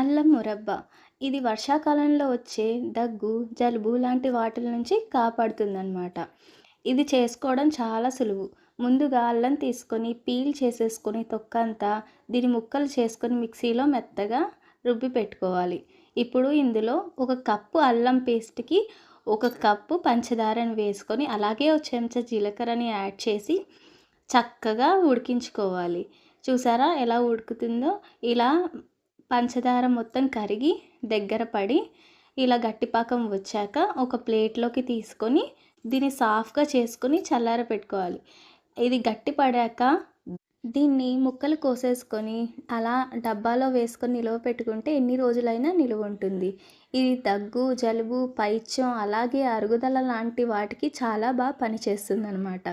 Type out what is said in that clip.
అల్లం మురబ్బ. ఇది వర్షాకాలంలో వచ్చే దగ్గు, జలుబు లాంటి వాటిల నుంచి కాపాడుతుందనమాట. ఇది చేసుకోవడం చాలా సులువు. ముందుగా అల్లం తీసుకొని పీల్ చేసేసుకొని తొక్కంతా దీన్ని ముక్కలు చేసుకొని మిక్సీలో మెత్తగా రుబ్బి పెట్టుకోవాలి. ఇప్పుడు ఇందులో ఒక కప్పు అల్లం పేస్ట్‌కి ఒక కప్పు పంచదారని వేసుకొని అలాగే ఒక చెంచా జీలకర్రని యాడ్ చేసి చక్కగా ఉడికించుకోవాలి. చూసారా ఎలా ఉడుకుతుందో? ఇలా పంచదార మొత్తం కరిగి దగ్గర పడి ఇలా గట్టిపాకం వచ్చాక ఒక ప్లేట్లోకి తీసుకొని దీన్ని సాఫ్ట్‌గా చేసుకొని చల్లారపెట్టుకోవాలి. ఇది గట్టి పడాక దీన్ని ముక్కలు కోసేసుకొని అలా డబ్బాలో వేసుకొని నిలువ పెట్టుకుంటే ఎన్ని రోజులైనా నిలువుంటుంది. ఇది దగ్గు, జలుబు, పైత్యం అలాగే అరుగుదల లాంటి వాటికి చాలా పనిచేస్తుందనమాట.